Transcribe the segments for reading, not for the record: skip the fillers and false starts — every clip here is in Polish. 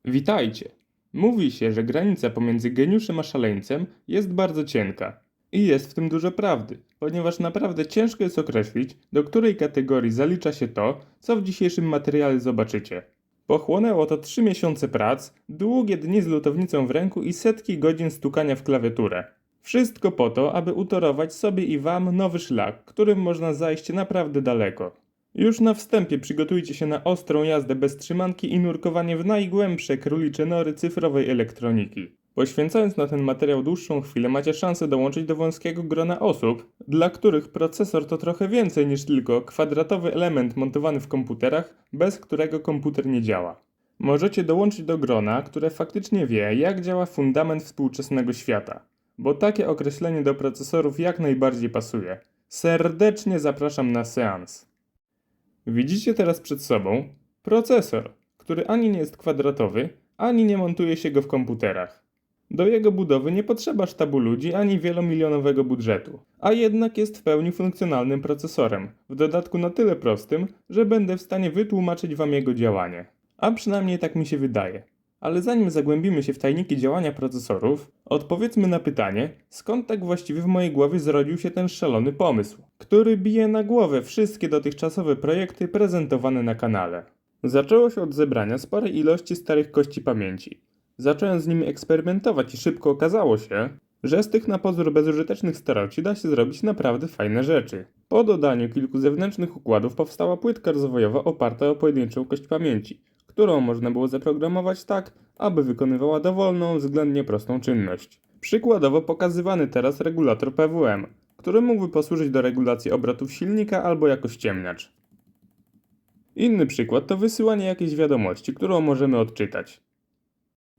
Witajcie! Mówi się, że granica pomiędzy geniuszem a szaleńcem jest bardzo cienka. I jest w tym dużo prawdy, ponieważ naprawdę ciężko jest określić, do której kategorii zalicza się to, co w dzisiejszym materiale zobaczycie. Pochłonęło to 3 miesiące prac, długie dni z lutownicą w ręku i setki godzin stukania w klawiaturę. Wszystko po to, aby utorować sobie i wam nowy szlak, którym można zajść naprawdę daleko. Już na wstępie przygotujcie się na ostrą jazdę bez trzymanki i nurkowanie w najgłębsze królicze nory cyfrowej elektroniki. Poświęcając na ten materiał dłuższą chwilę, macie szansę dołączyć do wąskiego grona osób, dla których procesor to trochę więcej niż tylko kwadratowy element montowany w komputerach, bez którego komputer nie działa. Możecie dołączyć do grona, które faktycznie wie, jak działa fundament współczesnego świata, bo takie określenie do procesorów jak najbardziej pasuje. Serdecznie zapraszam na seans. Widzicie teraz przed sobą procesor, który ani nie jest kwadratowy, ani nie montuje się go w komputerach. Do jego budowy nie potrzeba sztabu ludzi ani wielomilionowego budżetu, a jednak jest w pełni funkcjonalnym procesorem, w dodatku na tyle prostym, że będę w stanie wytłumaczyć wam jego działanie. A przynajmniej tak mi się wydaje. Ale zanim zagłębimy się w tajniki działania procesorów, odpowiedzmy na pytanie, skąd tak właściwie w mojej głowie zrodził się ten szalony pomysł, który bije na głowę wszystkie dotychczasowe projekty prezentowane na kanale. Zaczęło się od zebrania sporej ilości starych kości pamięci. Zacząłem z nimi eksperymentować i szybko okazało się, że z tych na pozór bezużytecznych staroci da się zrobić naprawdę fajne rzeczy. Po dodaniu kilku zewnętrznych układów powstała płytka rozwojowa oparta o pojedynczą kość pamięci, którą można było zaprogramować tak, aby wykonywała dowolną, względnie prostą czynność. Przykładowo pokazywany teraz regulator PWM, który mógłby posłużyć do regulacji obrotów silnika albo jako ściemniacz. Inny przykład to wysyłanie jakiejś wiadomości, którą możemy odczytać.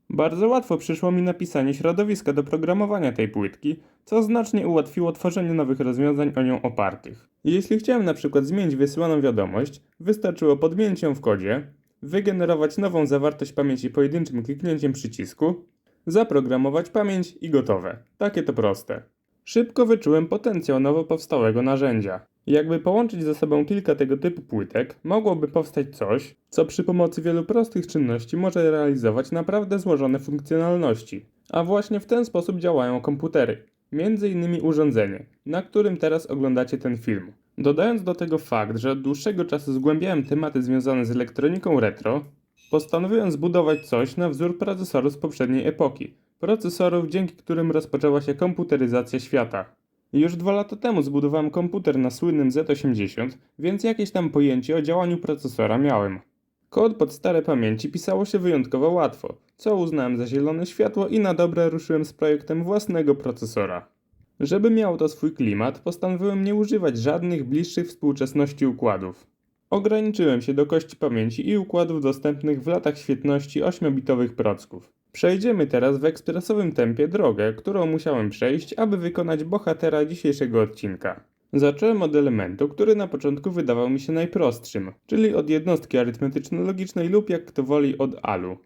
Bardzo łatwo przyszło mi napisanie środowiska do programowania tej płytki, co znacznie ułatwiło tworzenie nowych rozwiązań o nią opartych. Jeśli chciałem na przykład zmienić wysyłaną wiadomość, wystarczyło podmienić ją w kodzie, wygenerować nową zawartość pamięci pojedynczym kliknięciem przycisku, zaprogramować pamięć i gotowe. Takie to proste. Szybko wyczułem potencjał nowo powstałego narzędzia. Jakby połączyć ze sobą kilka tego typu płytek, mogłoby powstać coś, co przy pomocy wielu prostych czynności może realizować naprawdę złożone funkcjonalności. A właśnie w ten sposób działają komputery. Między innymi urządzenie, na którym teraz oglądacie ten film. Dodając do tego fakt, że od dłuższego czasu zgłębiałem tematy związane z elektroniką retro, postanowiłem zbudować coś na wzór procesoru z poprzedniej epoki. Procesorów, dzięki którym rozpoczęła się komputeryzacja świata. Już 2 lata temu zbudowałem komputer na słynnym Z80, więc jakieś tam pojęcie o działaniu procesora miałem. Kod pod stare pamięci pisało się wyjątkowo łatwo, co uznałem za zielone światło i na dobre ruszyłem z projektem własnego procesora. Żeby miało to swój klimat, postanowiłem nie używać żadnych bliższych współczesności układów. Ograniczyłem się do kości pamięci i układów dostępnych w latach świetności 8-bitowych procków. Przejdziemy teraz w ekspresowym tempie drogę, którą musiałem przejść, aby wykonać bohatera dzisiejszego odcinka. Zacząłem od elementu, który na początku wydawał mi się najprostszym, czyli od jednostki arytmetyczno-logicznej lub jak kto woli od ALU.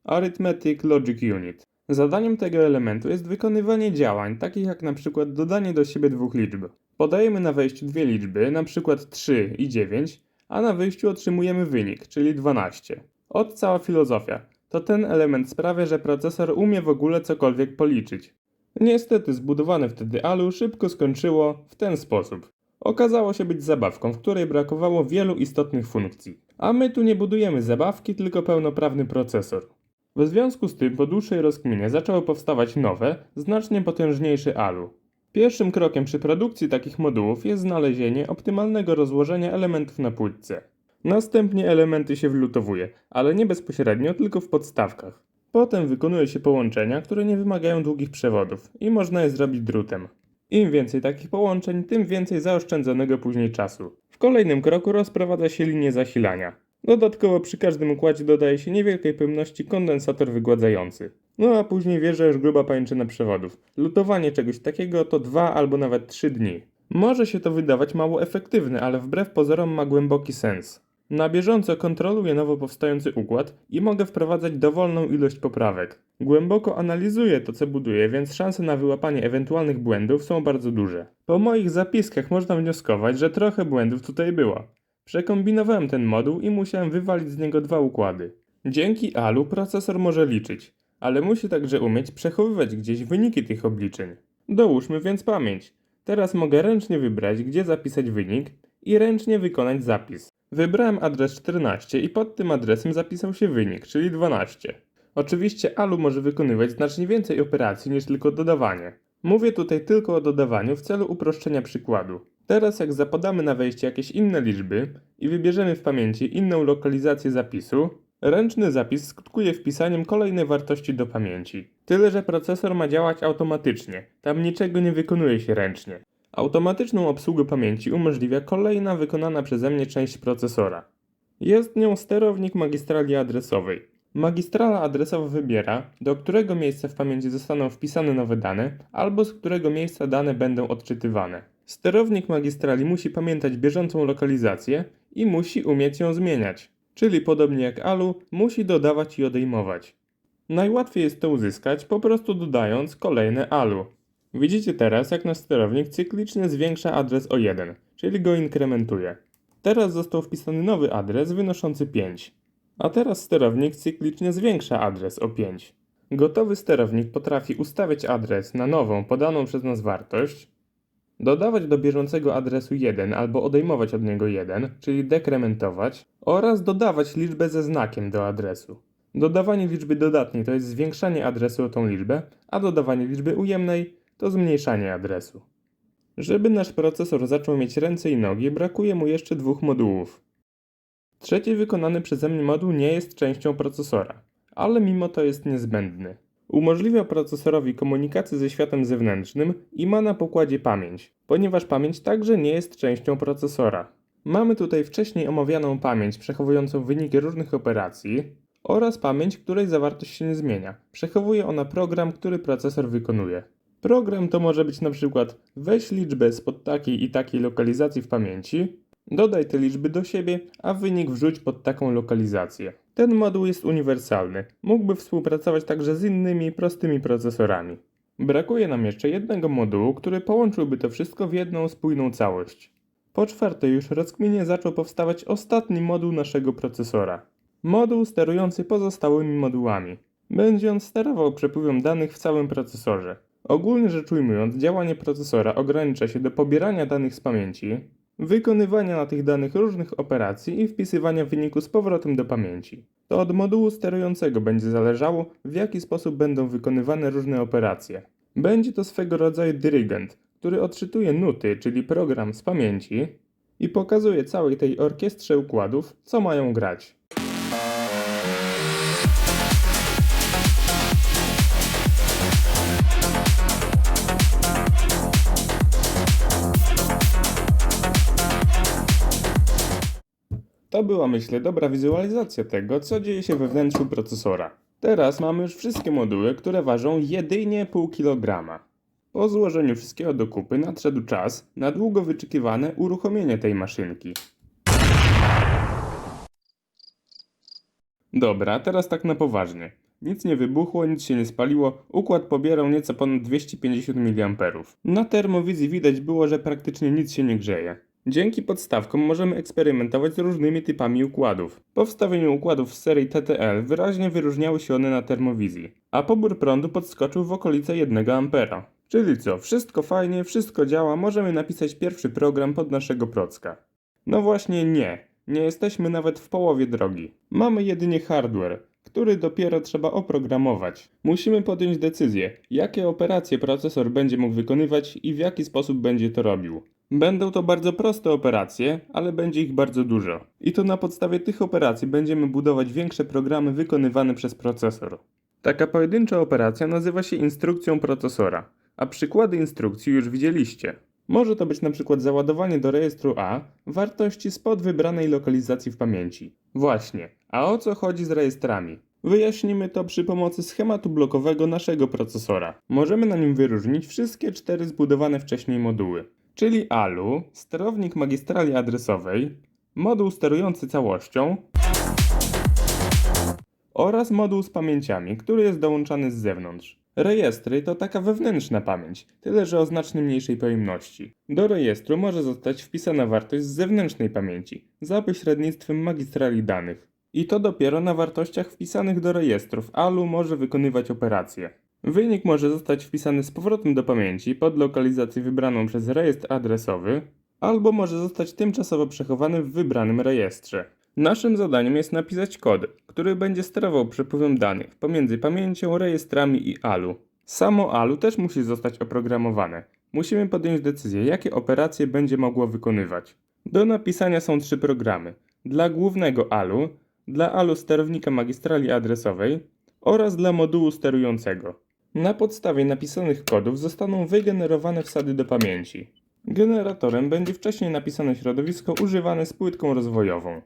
Arithmetic Logic Unit. Zadaniem tego elementu jest wykonywanie działań, takich jak na przykład dodanie do siebie dwóch liczb. Podajemy na wejściu dwie liczby, na przykład 3 i 9, a na wyjściu otrzymujemy wynik, czyli 12. Od cała filozofia. To ten element sprawia, że procesor umie w ogóle cokolwiek policzyć. Niestety zbudowane wtedy ALU szybko skończyło w ten sposób. Okazało się być zabawką, w której brakowało wielu istotnych funkcji. A my tu nie budujemy zabawki, tylko pełnoprawny procesor. W związku z tym po dłuższej rozkminie zaczęło powstawać nowe, znacznie potężniejsze ALU. Pierwszym krokiem przy produkcji takich modułów jest znalezienie optymalnego rozłożenia elementów na płytce. Następnie elementy się wlutowuje, ale nie bezpośrednio, tylko w podstawkach. Potem wykonuje się połączenia, które nie wymagają długich przewodów i można je zrobić drutem. Im więcej takich połączeń, tym więcej zaoszczędzonego później czasu. W kolejnym kroku rozprowadza się linię zasilania. Dodatkowo przy każdym układzie dodaje się niewielkiej pojemności kondensator wygładzający. No a później wjeżdża już gruba pajęczyna przewodów. Lutowanie czegoś takiego to 2 albo nawet 3 dni. Może się to wydawać mało efektywne, ale wbrew pozorom ma głęboki sens. Na bieżąco kontroluję nowo powstający układ i mogę wprowadzać dowolną ilość poprawek. Głęboko analizuję to, co buduję, więc szanse na wyłapanie ewentualnych błędów są bardzo duże. Po moich zapiskach można wnioskować, że trochę błędów tutaj było. Przekombinowałem ten moduł i musiałem wywalić z niego 2 układy. Dzięki ALU procesor może liczyć, ale musi także umieć przechowywać gdzieś wyniki tych obliczeń. Dołóżmy więc pamięć. Teraz mogę ręcznie wybrać, gdzie zapisać wynik i ręcznie wykonać zapis. Wybrałem adres 14 i pod tym adresem zapisał się wynik, czyli 12. Oczywiście ALU może wykonywać znacznie więcej operacji niż tylko dodawanie. Mówię tutaj tylko o dodawaniu w celu uproszczenia przykładu. Teraz jak zapodamy na wejście jakieś inne liczby i wybierzemy w pamięci inną lokalizację zapisu, ręczny zapis skutkuje wpisaniem kolejnej wartości do pamięci. Tyle, że procesor ma działać automatycznie, tam niczego nie wykonuje się ręcznie. Automatyczną obsługę pamięci umożliwia kolejna wykonana przeze mnie część procesora. Jest nią sterownik magistrali adresowej. Magistrala adresowa wybiera, do którego miejsca w pamięci zostaną wpisane nowe dane, albo z którego miejsca dane będą odczytywane. Sterownik magistrali musi pamiętać bieżącą lokalizację i musi umieć ją zmieniać, czyli podobnie jak ALU, musi dodawać i odejmować. Najłatwiej jest to uzyskać po prostu dodając kolejne ALU. Widzicie teraz, jak nasz sterownik cyklicznie zwiększa adres o 1, czyli go inkrementuje. Teraz został wpisany nowy adres wynoszący 5. A teraz sterownik cyklicznie zwiększa adres o 5. Gotowy sterownik potrafi ustawiać adres na nową, podaną przez nas wartość, dodawać do bieżącego adresu 1 albo odejmować od niego 1, czyli dekrementować, oraz dodawać liczbę ze znakiem do adresu. Dodawanie liczby dodatniej to jest zwiększanie adresu o tą liczbę, a dodawanie liczby ujemnej to zmniejszanie adresu. Żeby nasz procesor zaczął mieć ręce i nogi, brakuje mu jeszcze dwóch modułów. Trzeci wykonany przeze mnie moduł nie jest częścią procesora, ale mimo to jest niezbędny. Umożliwia procesorowi komunikację ze światem zewnętrznym i ma na pokładzie pamięć, ponieważ pamięć także nie jest częścią procesora. Mamy tutaj wcześniej omawianą pamięć przechowującą wyniki różnych operacji oraz pamięć, której zawartość się nie zmienia. Przechowuje ona program, który procesor wykonuje. Program to może być np. weź liczbę spod takiej i takiej lokalizacji w pamięci, dodaj te liczby do siebie, a wynik wrzuć pod taką lokalizację. Ten moduł jest uniwersalny, mógłby współpracować także z innymi prostymi procesorami. Brakuje nam jeszcze jednego modułu, który połączyłby to wszystko w jedną spójną całość. Po czwarte już rozkminie zaczął powstawać ostatni moduł naszego procesora. Moduł sterujący pozostałymi modułami. Będzie on sterował przepływem danych w całym procesorze. Ogólnie rzecz ujmując, działanie procesora ogranicza się do pobierania danych z pamięci, wykonywania na tych danych różnych operacji i wpisywania wyniku z powrotem do pamięci. To od modułu sterującego będzie zależało, w jaki sposób będą wykonywane różne operacje. Będzie to swego rodzaju dyrygent, który odczytuje nuty, czyli program z pamięci i pokazuje całej tej orkiestrze układów, co mają grać. To była, myślę, dobra wizualizacja tego, co dzieje się we wnętrzu procesora. Teraz mamy już wszystkie moduły, które ważą jedynie pół kilograma. Po złożeniu wszystkiego do kupy nadszedł czas na długo wyczekiwane uruchomienie tej maszynki. Dobra, teraz tak na poważnie. Nic nie wybuchło, nic się nie spaliło, układ pobierał nieco ponad 250 mA. Na termowizji widać było, że praktycznie nic się nie grzeje. Dzięki podstawkom możemy eksperymentować z różnymi typami układów. Po wstawieniu układów z serii TTL wyraźnie wyróżniały się one na termowizji, a pobór prądu podskoczył w okolice 1 A. Czyli co, wszystko fajnie, wszystko działa, możemy napisać pierwszy program pod naszego procka. No właśnie nie jesteśmy nawet w połowie drogi. Mamy jedynie hardware, który dopiero trzeba oprogramować. Musimy podjąć decyzję, jakie operacje procesor będzie mógł wykonywać i w jaki sposób będzie to robił. Będą to bardzo proste operacje, ale będzie ich bardzo dużo. I to na podstawie tych operacji będziemy budować większe programy wykonywane przez procesor. Taka pojedyncza operacja nazywa się instrukcją procesora, a przykłady instrukcji już widzieliście. Może to być na przykład załadowanie do rejestru A wartości spod wybranej lokalizacji w pamięci. Właśnie, a o co chodzi z rejestrami? Wyjaśnimy to przy pomocy schematu blokowego naszego procesora. Możemy na nim wyróżnić wszystkie 4 zbudowane wcześniej moduły, czyli ALU, sterownik magistrali adresowej, moduł sterujący całością oraz moduł z pamięciami, który jest dołączany z zewnątrz. Rejestry to taka wewnętrzna pamięć, tyle że o znacznie mniejszej pojemności. Do rejestru może zostać wpisana wartość z zewnętrznej pamięci, za pośrednictwem magistrali danych. I to dopiero na wartościach wpisanych do rejestrów ALU może wykonywać operacje. Wynik może zostać wpisany z powrotem do pamięci pod lokalizację wybraną przez rejestr adresowy, albo może zostać tymczasowo przechowany w wybranym rejestrze. Naszym zadaniem jest napisać kod, który będzie sterował przepływem danych pomiędzy pamięcią, rejestrami i ALU. Samo ALU też musi zostać oprogramowane. Musimy podjąć decyzję, jakie operacje będzie mogło wykonywać. Do napisania są 3 programy. Dla głównego ALU, dla ALU sterownika magistrali adresowej oraz dla modułu sterującego. Na podstawie napisanych kodów zostaną wygenerowane wsady do pamięci. Generatorem będzie wcześniej napisane środowisko używane z płytką rozwojową.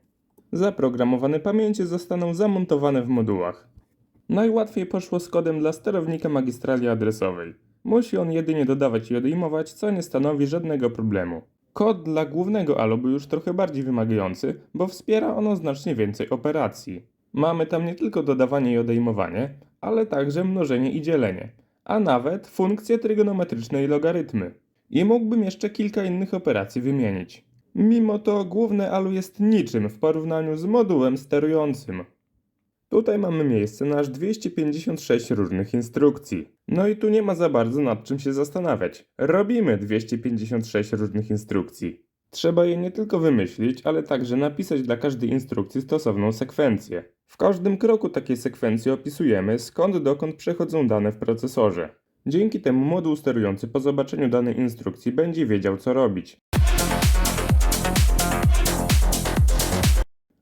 Zaprogramowane pamięcie zostaną zamontowane w modułach. Najłatwiej poszło z kodem dla sterownika magistrali adresowej. Musi on jedynie dodawać i odejmować, co nie stanowi żadnego problemu. Kod dla głównego ALU był już trochę bardziej wymagający, bo wspiera ono znacznie więcej operacji. Mamy tam nie tylko dodawanie i odejmowanie, ale także mnożenie i dzielenie, a nawet funkcje trygonometryczne i logarytmy. I mógłbym jeszcze kilka innych operacji wymienić. Mimo to główne ALU jest niczym w porównaniu z modułem sterującym. Tutaj mamy miejsce na aż 256 różnych instrukcji. No i tu nie ma za bardzo nad czym się zastanawiać. Robimy 256 różnych instrukcji. Trzeba je nie tylko wymyślić, ale także napisać dla każdej instrukcji stosowną sekwencję. W każdym kroku takiej sekwencji opisujemy, skąd dokąd przechodzą dane w procesorze. Dzięki temu moduł sterujący po zobaczeniu danej instrukcji będzie wiedział, co robić.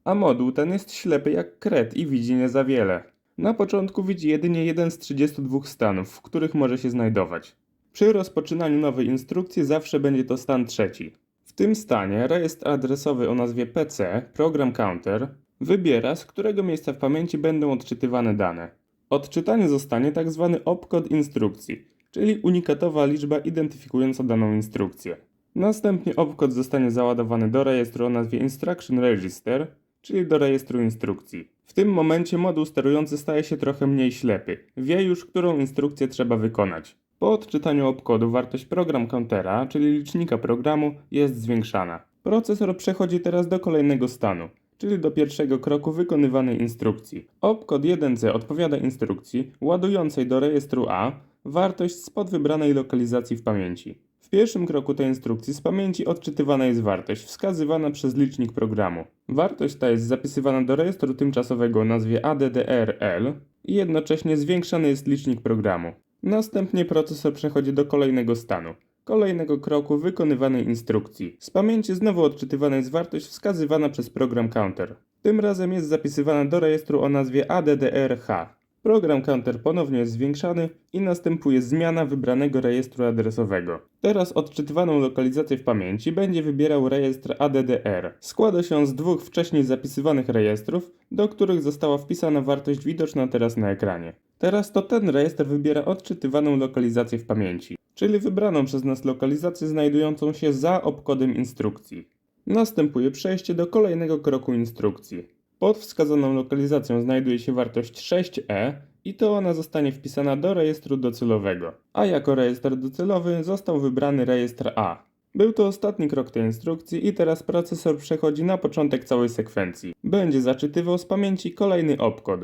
A moduł ten jest ślepy jak kret i widzi nie za wiele. Na początku widzi jedynie jeden z 32 stanów, w których może się znajdować. Przy rozpoczynaniu nowej instrukcji zawsze będzie to stan trzeci. W tym stanie rejestr adresowy o nazwie PC, Program Counter, wybiera, z którego miejsca w pamięci będą odczytywane dane. Odczytany zostanie tzw. opkod instrukcji, czyli unikatowa liczba identyfikująca daną instrukcję. Następnie opkod zostanie załadowany do rejestru o nazwie Instruction Register, czyli do rejestru instrukcji. W tym momencie moduł sterujący staje się trochę mniej ślepy, wie już, którą instrukcję trzeba wykonać. Po odczytaniu opkodu wartość program countera, czyli licznika programu, jest zwiększana. Procesor przechodzi teraz do kolejnego stanu, czyli do pierwszego kroku wykonywanej instrukcji. Opkod 1C odpowiada instrukcji ładującej do rejestru A wartość spod wybranej lokalizacji w pamięci. W pierwszym kroku tej instrukcji z pamięci odczytywana jest wartość wskazywana przez licznik programu. Wartość ta jest zapisywana do rejestru tymczasowego o nazwie ADDRL i jednocześnie zwiększany jest licznik programu. Następnie procesor przechodzi do kolejnego stanu, kolejnego kroku wykonywanej instrukcji. Z pamięci znowu odczytywana jest wartość wskazywana przez program counter. Tym razem jest zapisywana do rejestru o nazwie ADDRH. Program counter ponownie jest zwiększany i następuje zmiana wybranego rejestru adresowego. Teraz odczytywaną lokalizację w pamięci będzie wybierał rejestr ADDR. Składa się on z 2 wcześniej zapisywanych rejestrów, do których została wpisana wartość widoczna teraz na ekranie. Teraz to ten rejestr wybiera odczytywaną lokalizację w pamięci, czyli wybraną przez nas lokalizację znajdującą się za opkodem instrukcji. Następuje przejście do kolejnego kroku instrukcji. Pod wskazaną lokalizacją znajduje się wartość 6E i to ona zostanie wpisana do rejestru docelowego, a jako rejestr docelowy został wybrany rejestr A. Był to ostatni krok tej instrukcji i teraz procesor przechodzi na początek całej sekwencji. Będzie zaczytywał z pamięci kolejny opkod.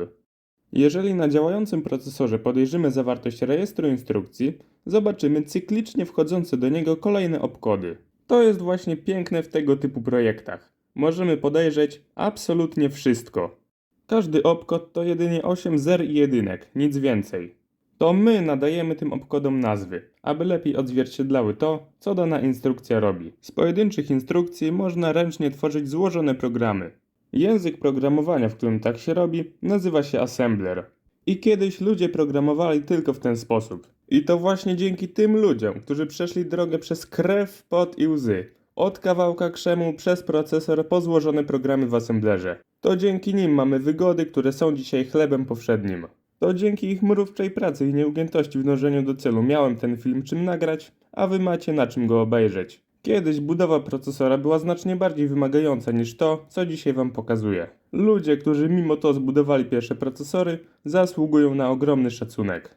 Jeżeli na działającym procesorze podejrzymy zawartość rejestru instrukcji, zobaczymy cyklicznie wchodzące do niego kolejne opkody. To jest właśnie piękne w tego typu projektach. Możemy podejrzeć absolutnie wszystko. Każdy opkod to jedynie 8 zer i jedynek, nic więcej. To my nadajemy tym opkodom nazwy, aby lepiej odzwierciedlały to, co dana instrukcja robi. Z pojedynczych instrukcji można ręcznie tworzyć złożone programy. Język programowania, w którym tak się robi, nazywa się assembler. I kiedyś ludzie programowali tylko w ten sposób. I to właśnie dzięki tym ludziom, którzy przeszli drogę przez krew, pot i łzy. Od kawałka krzemu przez procesor po złożone programy w assemblerze. To dzięki nim mamy wygody, które są dzisiaj chlebem powszednim. To dzięki ich mrówczej pracy i nieugiętości w dążeniu do celu miałem ten film czym nagrać, a wy macie na czym go obejrzeć. Kiedyś budowa procesora była znacznie bardziej wymagająca niż to, co dzisiaj wam pokazuję. Ludzie, którzy mimo to zbudowali pierwsze procesory, zasługują na ogromny szacunek.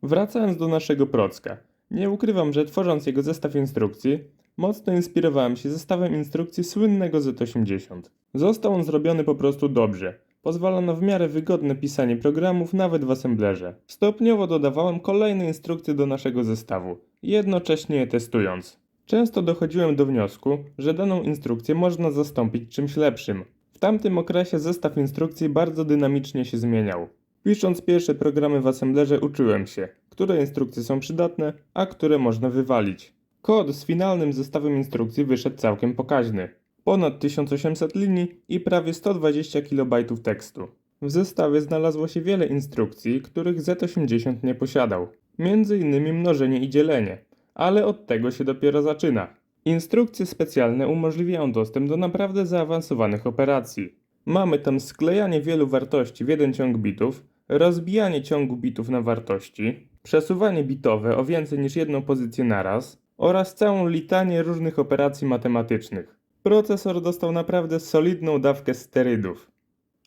Wracając do naszego procka. Nie ukrywam, że tworząc jego zestaw instrukcji, Mocno inspirowałem się zestawem instrukcji słynnego Z80. Został on zrobiony po prostu dobrze. Pozwala na w miarę wygodne pisanie programów nawet w assemblerze. Stopniowo dodawałem kolejne instrukcje do naszego zestawu, jednocześnie je testując. Często dochodziłem do wniosku, że daną instrukcję można zastąpić czymś lepszym. W tamtym okresie zestaw instrukcji bardzo dynamicznie się zmieniał. Pisząc pierwsze programy w assemblerze uczyłem się, które instrukcje są przydatne, a które można wywalić. Kod z finalnym zestawem instrukcji wyszedł całkiem pokaźny. Ponad 1800 linii i prawie 120 KB tekstu. W zestawie znalazło się wiele instrukcji, których Z80 nie posiadał. Między innymi mnożenie i dzielenie, ale od tego się dopiero zaczyna. Instrukcje specjalne umożliwiają dostęp do naprawdę zaawansowanych operacji. Mamy tam sklejanie wielu wartości w jeden ciąg bitów, rozbijanie ciągu bitów na wartości, przesuwanie bitowe o więcej niż jedną pozycję naraz oraz całą litanię różnych operacji matematycznych. Procesor dostał naprawdę solidną dawkę sterydów.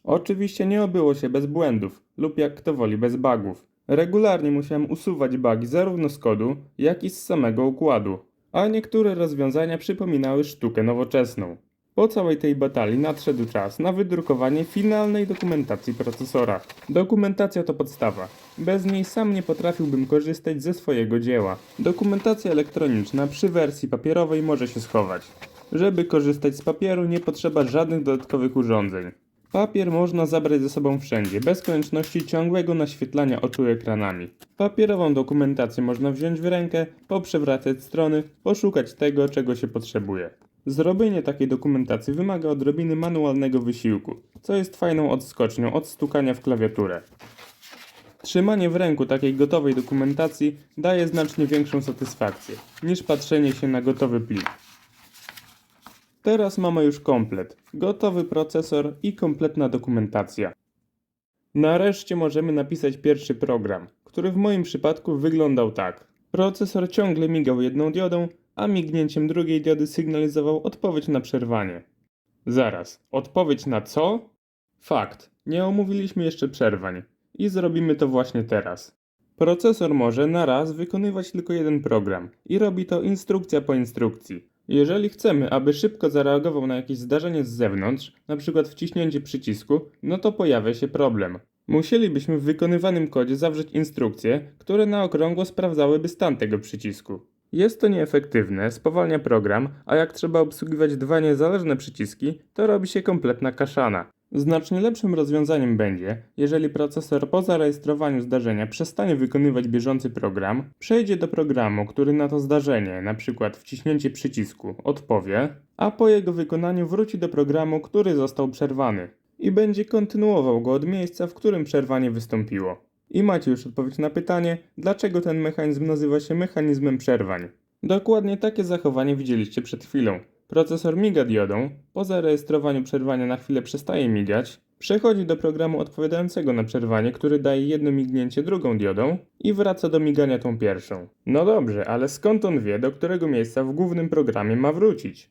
Oczywiście nie obyło się bez błędów lub jak kto woli bez bugów. Regularnie musiałem usuwać bugi zarówno z kodu, jak i z samego układu, a niektóre rozwiązania przypominały sztukę nowoczesną. Po całej tej batalii nadszedł czas na wydrukowanie finalnej dokumentacji procesora. Dokumentacja to podstawa. Bez niej sam nie potrafiłbym korzystać ze swojego dzieła. Dokumentacja elektroniczna przy wersji papierowej może się schować. Żeby korzystać z papieru nie potrzeba żadnych dodatkowych urządzeń. Papier można zabrać ze sobą wszędzie, bez konieczności ciągłego naświetlania oczu ekranami. Papierową dokumentację można wziąć w rękę, poprzewracać strony, poszukać tego, czego się potrzebuje. Zrobienie takiej dokumentacji wymaga odrobiny manualnego wysiłku, co jest fajną odskocznią od stukania w klawiaturę. Trzymanie w ręku takiej gotowej dokumentacji daje znacznie większą satysfakcję, niż patrzenie się na gotowy plik. Teraz mamy już komplet, gotowy procesor i kompletna dokumentacja. Nareszcie możemy napisać pierwszy program, który w moim przypadku wyglądał tak. Procesor ciągle migał jedną diodą, a mignięciem drugiej diody sygnalizował odpowiedź na przerwanie. Zaraz, odpowiedź na co? Fakt, nie omówiliśmy jeszcze przerwań i zrobimy to właśnie teraz. Procesor może na raz wykonywać tylko jeden program i robi to instrukcja po instrukcji. Jeżeli chcemy, aby szybko zareagował na jakieś zdarzenie z zewnątrz, np. wciśnięcie przycisku, no to pojawia się problem. Musielibyśmy w wykonywanym kodzie zawrzeć instrukcje, które na okrągło sprawdzałyby stan tego przycisku. Jest to nieefektywne, spowalnia program, a jak trzeba obsługiwać dwa niezależne przyciski, to robi się kompletna kaszana. Znacznie lepszym rozwiązaniem będzie, jeżeli procesor po zarejestrowaniu zdarzenia przestanie wykonywać bieżący program, przejdzie do programu, który na to zdarzenie, np. wciśnięcie przycisku, odpowie, a po jego wykonaniu wróci do programu, który został przerwany i będzie kontynuował go od miejsca, w którym przerwanie wystąpiło. I macie już odpowiedź na pytanie, dlaczego ten mechanizm nazywa się mechanizmem przerwań. Dokładnie takie zachowanie widzieliście przed chwilą. Procesor miga diodą, po zarejestrowaniu przerwania na chwilę przestaje migać, przechodzi do programu odpowiadającego na przerwanie, który daje jedno mignięcie drugą diodą i wraca do migania tą pierwszą. No dobrze, ale skąd on wie, do którego miejsca w głównym programie ma wrócić?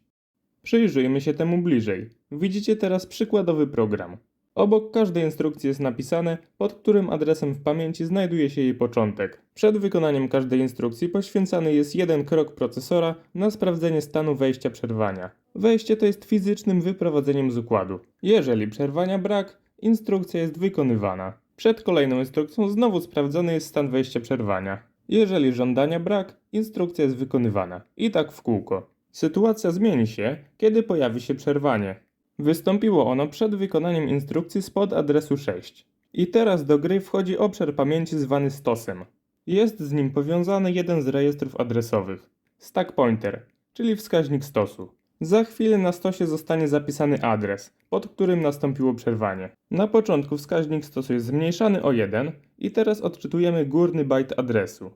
Przyjrzyjmy się temu bliżej. Widzicie teraz przykładowy program. Obok każdej instrukcji jest napisane, pod którym adresem w pamięci znajduje się jej początek. Przed wykonaniem każdej instrukcji poświęcany jest jeden krok procesora na sprawdzenie stanu wejścia przerwania. Wejście to jest fizycznym wyprowadzeniem z układu. Jeżeli przerwania brak, instrukcja jest wykonywana. Przed kolejną instrukcją znowu sprawdzony jest stan wejścia przerwania. Jeżeli żądania brak, instrukcja jest wykonywana. I tak w kółko. Sytuacja zmieni się, kiedy pojawi się przerwanie. Wystąpiło ono przed wykonaniem instrukcji spod adresu 6. I teraz do gry wchodzi obszar pamięci zwany stosem. Jest z nim powiązany jeden z rejestrów adresowych. Stack pointer, czyli wskaźnik stosu. Za chwilę na stosie zostanie zapisany adres, pod którym nastąpiło przerwanie. Na początku wskaźnik stosu jest zmniejszany o 1 i teraz odczytujemy górny bajt adresu.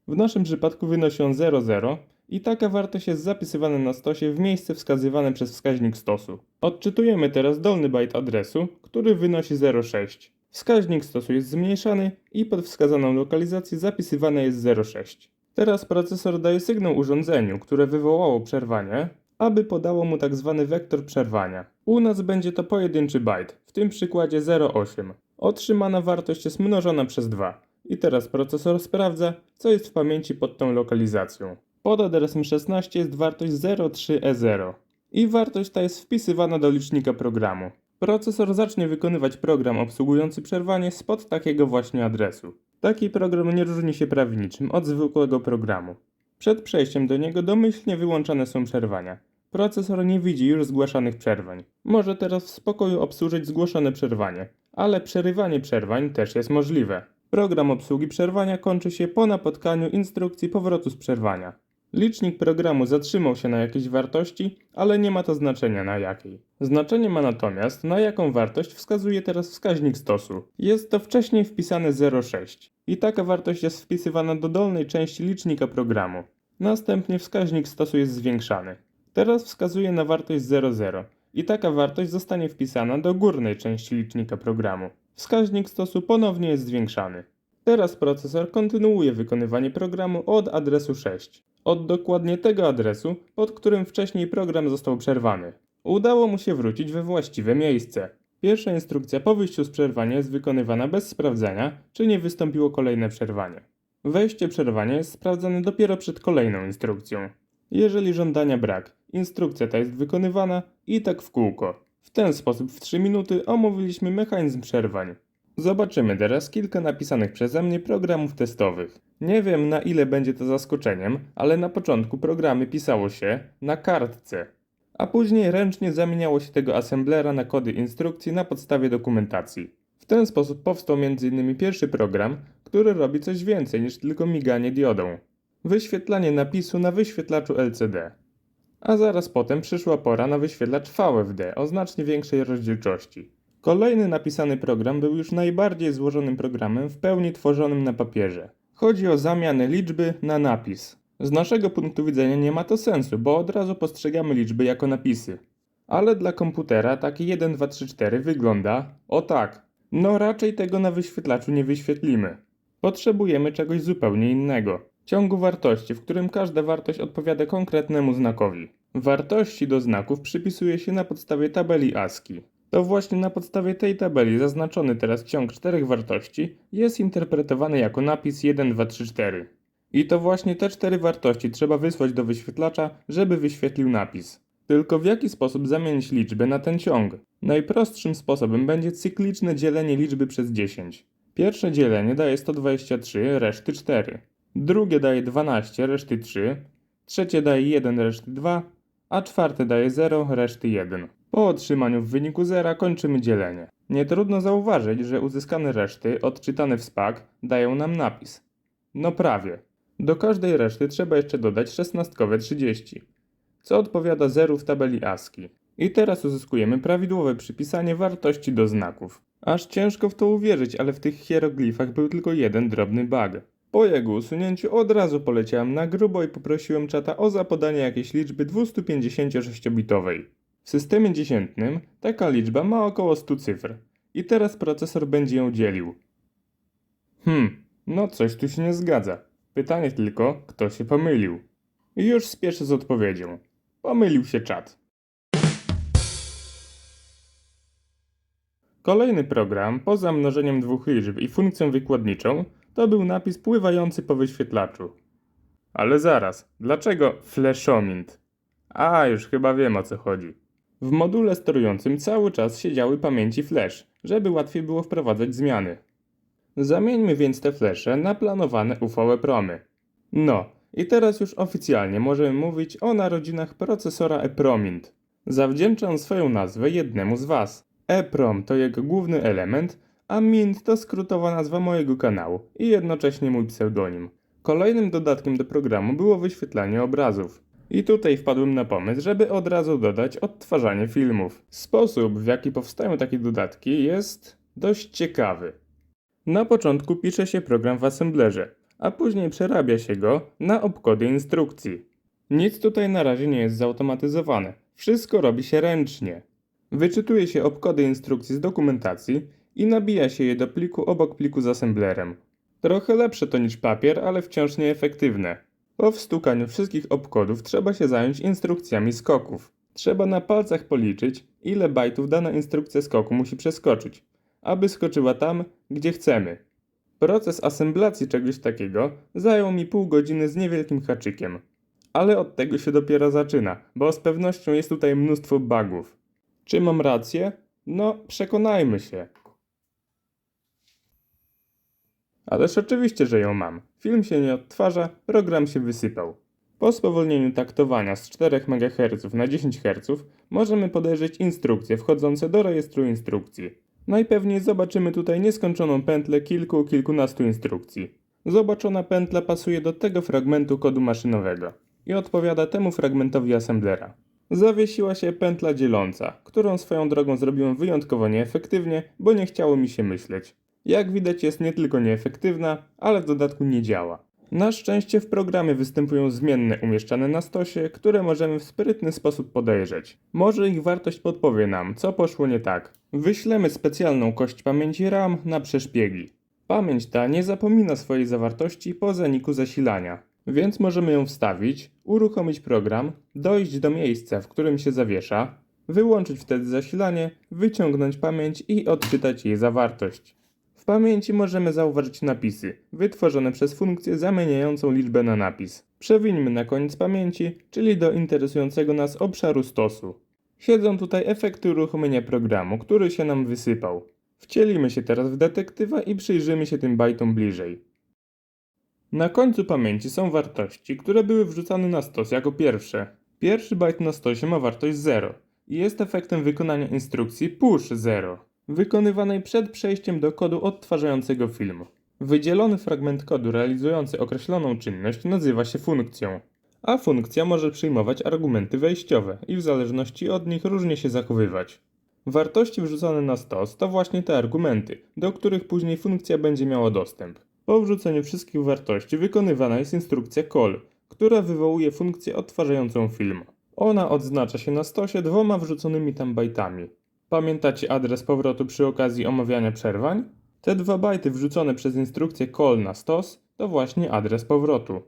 W naszym przypadku wynosi on 00 i taka wartość jest zapisywana na stosie w miejsce wskazywane przez wskaźnik stosu. Odczytujemy teraz dolny bajt adresu, który wynosi 06. Wskaźnik stosu jest zmniejszany i pod wskazaną lokalizację zapisywane jest 06. Teraz procesor daje sygnał urządzeniu, które wywołało przerwanie, aby podało mu tzw. wektor przerwania. U nas będzie to pojedynczy bajt, w tym przykładzie 08. Otrzymana wartość jest mnożona przez 2. I teraz procesor sprawdza, co jest w pamięci pod tą lokalizacją. Pod adresem 16 jest wartość 03E0 i wartość ta jest wpisywana do licznika programu. Procesor zacznie wykonywać program obsługujący przerwanie spod takiego właśnie adresu. Taki program nie różni się prawie niczym od zwykłego programu. Przed przejściem do niego domyślnie wyłączane są przerwania. Procesor nie widzi już zgłaszanych przerwań. Może teraz w spokoju obsłużyć zgłoszone przerwanie, ale przerywanie przerwań też jest możliwe. Program obsługi przerwania kończy się po napotkaniu instrukcji powrotu z przerwania. Licznik programu zatrzymał się na jakiejś wartości, ale nie ma to znaczenia na jakiej. Znaczenie ma natomiast, na jaką wartość wskazuje teraz wskaźnik stosu. Jest to wcześniej wpisane 0,6 i taka wartość jest wpisywana do dolnej części licznika programu. Następnie wskaźnik stosu jest zwiększany. Teraz wskazuje na wartość 0,0 i taka wartość zostanie wpisana do górnej części licznika programu. Wskaźnik stosu ponownie jest zwiększany. Teraz procesor kontynuuje wykonywanie programu od adresu 6. Od dokładnie tego adresu, pod którym wcześniej program został przerwany. Udało mu się wrócić we właściwe miejsce. Pierwsza instrukcja po wyjściu z przerwania jest wykonywana bez sprawdzania, czy nie wystąpiło kolejne przerwanie. Wejście przerwania jest sprawdzane dopiero przed kolejną instrukcją. Jeżeli żądania brak, instrukcja ta jest wykonywana i tak w kółko. W ten sposób w 3 minuty omówiliśmy mechanizm przerwań. Zobaczymy teraz kilka napisanych przeze mnie programów testowych. Nie wiem, na ile będzie to zaskoczeniem, ale na początku programy pisało się na kartce, a później ręcznie zamieniało się tego assemblera na kody instrukcji na podstawie dokumentacji. W ten sposób powstał m.in. pierwszy program, który robi coś więcej niż tylko miganie diodą. Wyświetlanie napisu na wyświetlaczu LCD. A zaraz potem przyszła pora na wyświetlacz VFD o znacznie większej rozdzielczości. Kolejny napisany program był już najbardziej złożonym programem w pełni tworzonym na papierze. Chodzi o zamianę liczby na napis. Z naszego punktu widzenia nie ma to sensu, bo od razu postrzegamy liczby jako napisy. Ale dla komputera taki 1, 2, 3, 4 wygląda o tak. No raczej tego na wyświetlaczu nie wyświetlimy. Potrzebujemy czegoś zupełnie innego. Ciągu wartości, w którym każda wartość odpowiada konkretnemu znakowi. Wartości do znaków przypisuje się na podstawie tabeli ASCII. To właśnie na podstawie tej tabeli zaznaczony teraz ciąg 4 wartości jest interpretowany jako napis 1, 2, 3, 4. I to właśnie te 4 wartości trzeba wysłać do wyświetlacza, żeby wyświetlił napis. Tylko w jaki sposób zamienić liczbę na ten ciąg? Najprostszym sposobem będzie cykliczne dzielenie liczby przez 10. Pierwsze dzielenie daje 123, reszty 4. Drugie daje 12, reszty 3. Trzecie daje 1, reszty 2. A czwarte daje 0, reszty 1. Po otrzymaniu w wyniku 0 kończymy dzielenie. Nie trudno zauważyć, że uzyskane reszty, odczytane w SPAC, dają nam napis. No prawie. Do każdej reszty trzeba jeszcze dodać szesnastkowe 30, co odpowiada 0 w tabeli ASCII. I teraz uzyskujemy prawidłowe przypisanie wartości do znaków. Aż ciężko w to uwierzyć, ale w tych hieroglifach był tylko jeden drobny bug. Po jego usunięciu od razu poleciałem na grubo i poprosiłem czata o zapodanie jakiejś liczby 256-bitowej. W systemie dziesiętnym taka liczba ma około 100 cyfr i teraz procesor będzie ją dzielił. No coś tu się nie zgadza. Pytanie tylko, kto się pomylił. I już spieszę z odpowiedzią. Pomylił się czat. Kolejny program, poza mnożeniem dwóch liczb i funkcją wykładniczą, to był napis pływający po wyświetlaczu. Ale zaraz, dlaczego flashomint? A, już chyba wiem, o co chodzi. W module sterującym cały czas siedziały pamięci flash, żeby łatwiej było wprowadzać zmiany. Zamieńmy więc te flesze na planowane UV-EPROMy. No, i teraz już oficjalnie możemy mówić o narodzinach procesora EPROMINT. Zawdzięczam swoją nazwę jednemu z Was. EPROM to jego główny element, a MINT to skrótowa nazwa mojego kanału i jednocześnie mój pseudonim. Kolejnym dodatkiem do programu było wyświetlanie obrazów. I tutaj wpadłem na pomysł, żeby od razu dodać odtwarzanie filmów. Sposób, w jaki powstają takie dodatki, jest dość ciekawy. Na początku pisze się program w assemblerze, a później przerabia się go na opkody instrukcji. Nic tutaj na razie nie jest zautomatyzowane. Wszystko robi się ręcznie. Wyczytuje się opkody instrukcji z dokumentacji i nabija się je do pliku obok pliku z assemblerem. Trochę lepsze to niż papier, ale wciąż nieefektywne. Po wstukaniu wszystkich opkodów trzeba się zająć instrukcjami skoków. Trzeba na palcach policzyć, ile bajtów dana instrukcja skoku musi przeskoczyć, aby skoczyła tam, gdzie chcemy. Proces assemblacji czegoś takiego zajął mi pół godziny z niewielkim haczykiem. Ale od tego się dopiero zaczyna, bo z pewnością jest tutaj mnóstwo bugów. Czy mam rację? No, przekonajmy się. Ależ oczywiście, że ją mam. Film się nie odtwarza, program się wysypał. Po spowolnieniu taktowania z 4 MHz na 10 Hz możemy podejrzeć instrukcje wchodzące do rejestru instrukcji. Najpewniej zobaczymy tutaj nieskończoną pętlę kilkunastu instrukcji. Zobaczona pętla pasuje do tego fragmentu kodu maszynowego i odpowiada temu fragmentowi assemblera. Zawiesiła się pętla dzieląca, którą swoją drogą zrobiłem wyjątkowo nieefektywnie, bo nie chciało mi się myśleć. Jak widać jest nie tylko nieefektywna, ale w dodatku nie działa. Na szczęście w programie występują zmienne umieszczane na stosie, które możemy w sprytny sposób podejrzeć. Może ich wartość podpowie nam, co poszło nie tak. Wyślemy specjalną kość pamięci RAM na przeszpiegi. Pamięć ta nie zapomina swojej zawartości po zaniku zasilania, więc możemy ją wstawić, uruchomić program, dojść do miejsca, w którym się zawiesza, wyłączyć wtedy zasilanie, wyciągnąć pamięć i odczytać jej zawartość. W pamięci możemy zauważyć napisy, wytworzone przez funkcję zamieniającą liczbę na napis. Przewińmy na koniec pamięci, czyli do interesującego nas obszaru stosu. Siedzą tutaj efekty uruchomienia programu, który się nam wysypał. Wcielimy się teraz w detektywa i przyjrzymy się tym bajtom bliżej. Na końcu pamięci są wartości, które były wrzucane na stos jako pierwsze. Pierwszy bajt na stosie ma wartość 0 i jest efektem wykonania instrukcji push 0, wykonywanej przed przejściem do kodu odtwarzającego film. Wydzielony fragment kodu realizujący określoną czynność nazywa się funkcją, a funkcja może przyjmować argumenty wejściowe i w zależności od nich różnie się zachowywać. Wartości wrzucone na stos to właśnie te argumenty, do których później funkcja będzie miała dostęp. Po wrzuceniu wszystkich wartości wykonywana jest instrukcja call, która wywołuje funkcję odtwarzającą film. Ona odznacza się na stosie 2 wrzuconymi tam bajtami. Pamiętacie adres powrotu przy okazji omawiania przerwań? Te 2 bajty wrzucone przez instrukcję call na stos to właśnie adres powrotu.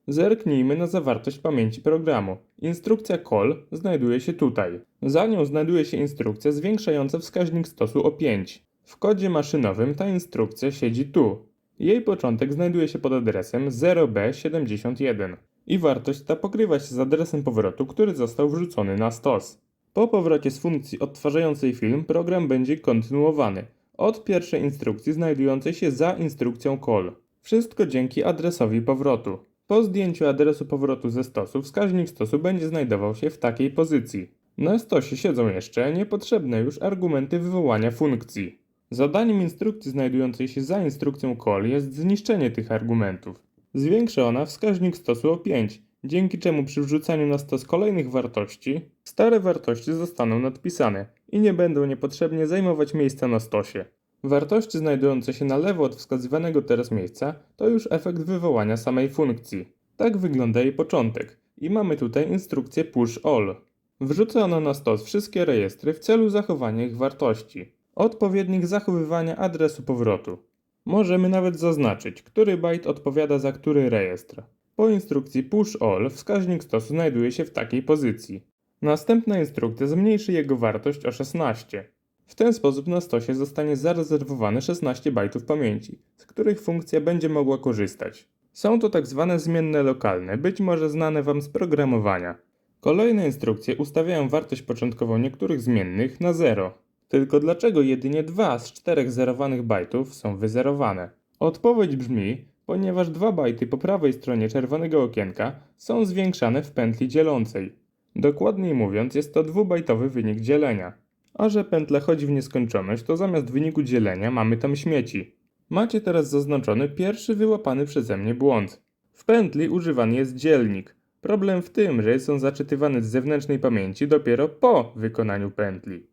Zerknijmy na zawartość pamięci programu. Instrukcja call znajduje się tutaj. Za nią znajduje się instrukcja zwiększająca wskaźnik stosu o 5. W kodzie maszynowym ta instrukcja siedzi tu. Jej początek znajduje się pod adresem 0b71 i wartość ta pokrywa się z adresem powrotu, który został wrzucony na stos. Po powrocie z funkcji odtwarzającej film program będzie kontynuowany od pierwszej instrukcji znajdującej się za instrukcją call. Wszystko dzięki adresowi powrotu. Po zdjęciu adresu powrotu ze stosu wskaźnik stosu będzie znajdował się w takiej pozycji. Na stosie siedzą jeszcze niepotrzebne już argumenty wywołania funkcji. Zadaniem instrukcji znajdującej się za instrukcją call jest zniszczenie tych argumentów. Zwiększa ona wskaźnik stosu o 5, dzięki czemu przy wrzucaniu na stos kolejnych wartości, stare wartości zostaną nadpisane i nie będą niepotrzebnie zajmować miejsca na stosie. Wartości znajdujące się na lewo od wskazywanego teraz miejsca to już efekt wywołania samej funkcji. Tak wygląda jej początek i mamy tutaj instrukcję push all. Wrzuca ona na stos wszystkie rejestry w celu zachowania ich wartości, odpowiednich zachowywania adresu powrotu. Możemy nawet zaznaczyć, który bajt odpowiada za który rejestr. Po instrukcji push all wskaźnik stosu znajduje się w takiej pozycji. Następna instrukcja zmniejszy jego wartość o 16. W ten sposób na stosie zostanie zarezerwowane 16 bajtów pamięci, z których funkcja będzie mogła korzystać. Są to tak zwane zmienne lokalne, być może znane Wam z programowania. Kolejne instrukcje ustawiają wartość początkową niektórych zmiennych na 0. Tylko dlaczego jedynie 2 z 4 zerowanych bajtów są wyzerowane? Odpowiedź brzmi, ponieważ 2 bajty po prawej stronie czerwonego okienka są zwiększane w pętli dzielącej. Dokładniej mówiąc, jest to 2-bajtowy wynik dzielenia. A że pętla chodzi w nieskończoność, to zamiast wyniku dzielenia mamy tam śmieci. Macie teraz zaznaczony pierwszy wyłapany przeze mnie błąd. W pętli używany jest dzielnik. Problem w tym, że jest on zaczytywany z zewnętrznej pamięci dopiero po wykonaniu pętli.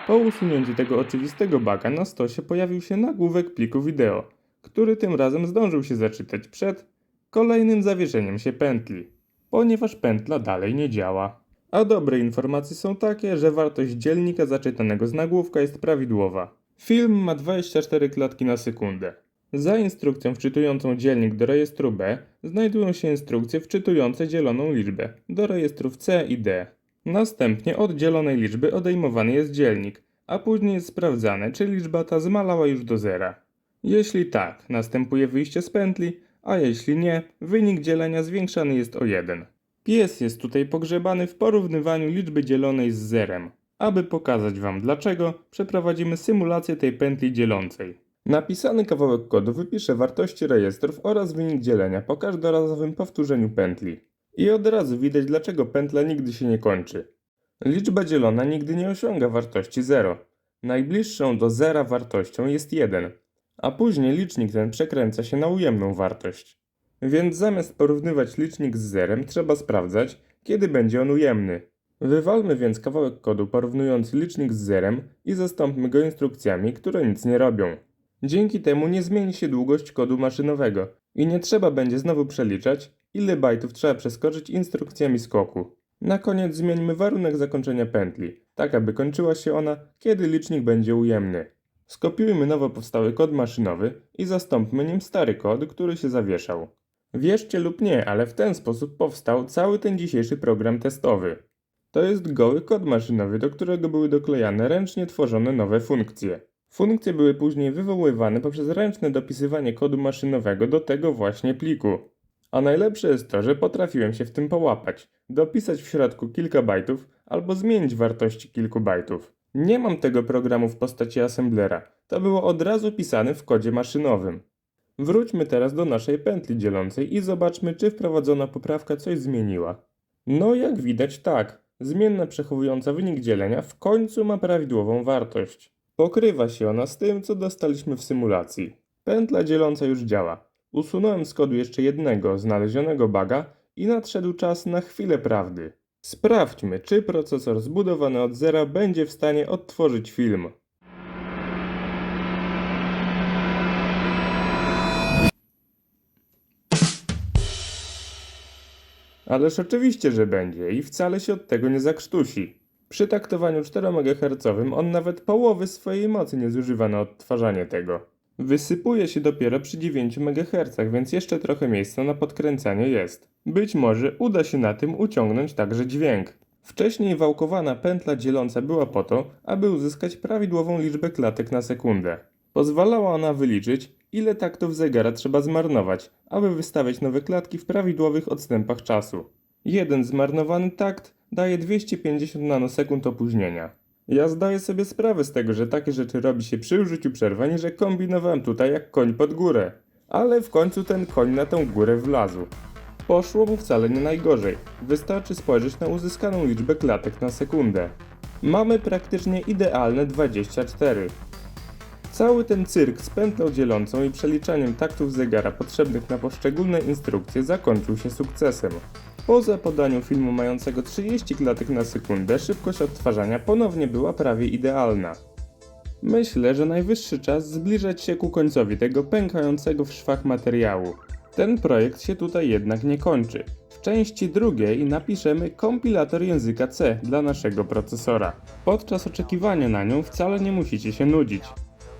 Po usunięciu tego oczywistego buga na stosie pojawił się nagłówek pliku wideo, który tym razem zdążył się zaczytać przed kolejnym zawieszeniem się pętli, ponieważ pętla dalej nie działa. A dobre informacje są takie, że wartość dzielnika zaczytanego z nagłówka jest prawidłowa. Film ma 24 klatki na sekundę. Za instrukcją wczytującą dzielnik do rejestru B znajdują się instrukcje wczytujące dzieloną liczbę do rejestrów C i D. Następnie od dzielonej liczby odejmowany jest dzielnik, a później jest sprawdzane, czy liczba ta zmalała już do zera. Jeśli tak, następuje wyjście z pętli, a jeśli nie, wynik dzielenia zwiększany jest o 1. Pies jest tutaj pogrzebany w porównywaniu liczby dzielonej z zerem. Aby pokazać Wam dlaczego, przeprowadzimy symulację tej pętli dzielącej. Napisany kawałek kodu wypisze wartości rejestrów oraz wynik dzielenia po każdorazowym powtórzeniu pętli. I od razu widać dlaczego pętla nigdy się nie kończy. Liczba dzielona nigdy nie osiąga wartości 0. Najbliższą do zera wartością jest 1, a później licznik ten przekręca się na ujemną wartość. Więc zamiast porównywać licznik z zerem, trzeba sprawdzać, kiedy będzie on ujemny. Wywalmy więc kawałek kodu porównujący licznik z zerem i zastąpmy go instrukcjami, które nic nie robią. Dzięki temu nie zmieni się długość kodu maszynowego i nie trzeba będzie znowu przeliczać, ile bajtów trzeba przeskoczyć instrukcjami skoku. Na koniec zmieńmy warunek zakończenia pętli, tak aby kończyła się ona, kiedy licznik będzie ujemny. Skopiujmy nowo powstały kod maszynowy i zastąpmy nim stary kod, który się zawieszał. Wierzcie lub nie, ale w ten sposób powstał cały ten dzisiejszy program testowy. To jest goły kod maszynowy, do którego były doklejane ręcznie tworzone nowe funkcje. Funkcje były później wywoływane poprzez ręczne dopisywanie kodu maszynowego do tego właśnie pliku. A najlepsze jest to, że potrafiłem się w tym połapać, dopisać w środku kilka bajtów albo zmienić wartości kilku bajtów. Nie mam tego programu w postaci assemblera, to było od razu pisane w kodzie maszynowym. Wróćmy teraz do naszej pętli dzielącej i zobaczmy, czy wprowadzona poprawka coś zmieniła. No jak widać tak, zmienna przechowująca wynik dzielenia w końcu ma prawidłową wartość. Pokrywa się ona z tym, co dostaliśmy w symulacji. Pętla dzieląca już działa. Usunąłem z kodu jeszcze jednego znalezionego buga i nadszedł czas na chwilę prawdy. Sprawdźmy, czy procesor zbudowany od zera będzie w stanie odtworzyć film. Ależ oczywiście, że będzie i wcale się od tego nie zakrztusi. Przy taktowaniu 4 MHz on nawet połowy swojej mocy nie zużywa na odtwarzanie tego. Wysypuje się dopiero przy 9 MHz, więc jeszcze trochę miejsca na podkręcanie jest. Być może uda się na tym uciągnąć także dźwięk. Wcześniej wałkowana pętla dzieląca była po to, aby uzyskać prawidłową liczbę klatek na sekundę. Pozwalała ona wyliczyć, ile taktów zegara trzeba zmarnować, aby wystawiać nowe klatki w prawidłowych odstępach czasu. Jeden zmarnowany takt daje 250 nanosekund opóźnienia. Ja zdaję sobie sprawę z tego, że takie rzeczy robi się przy użyciu przerwań i że kombinowałem tutaj jak koń pod górę. Ale w końcu ten koń na tę górę wlazł. Poszło mu wcale nie najgorzej. Wystarczy spojrzeć na uzyskaną liczbę klatek na sekundę. Mamy praktycznie idealne 24. Cały ten cyrk z pętlą dzielącą i przeliczaniem taktów zegara potrzebnych na poszczególne instrukcje zakończył się sukcesem. Po zapodaniu filmu mającego 30 klatek na sekundę szybkość odtwarzania ponownie była prawie idealna. Myślę, że najwyższy czas zbliżać się ku końcowi tego pękającego w szwach materiału. Ten projekt się tutaj jednak nie kończy. W części drugiej napiszemy kompilator języka C dla naszego procesora. Podczas oczekiwania na nią wcale nie musicie się nudzić.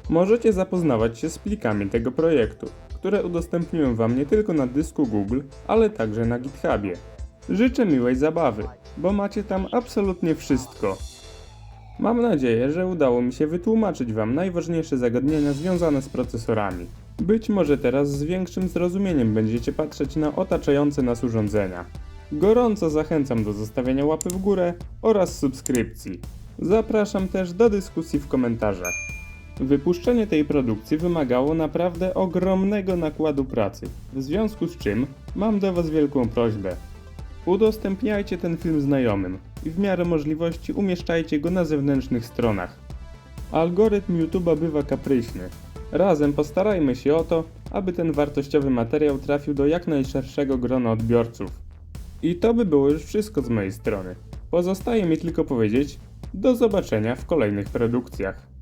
Możecie zapoznawać się z plikami tego projektu, które udostępniłem Wam nie tylko na dysku Google, ale także na GitHubie. Życzę miłej zabawy, bo macie tam absolutnie wszystko. Mam nadzieję, że udało mi się wytłumaczyć Wam najważniejsze zagadnienia związane z procesorami. Być może teraz z większym zrozumieniem będziecie patrzeć na otaczające nas urządzenia. Gorąco zachęcam do zostawienia łapy w górę oraz subskrypcji. Zapraszam też do dyskusji w komentarzach. Wypuszczenie tej produkcji wymagało naprawdę ogromnego nakładu pracy, w związku z czym mam do Was wielką prośbę. Udostępniajcie ten film znajomym i w miarę możliwości umieszczajcie go na zewnętrznych stronach. Algorytm YouTube'a bywa kapryśny. Razem postarajmy się o to, aby ten wartościowy materiał trafił do jak najszerszego grona odbiorców. I to by było już wszystko z mojej strony. Pozostaje mi tylko powiedzieć, do zobaczenia w kolejnych produkcjach.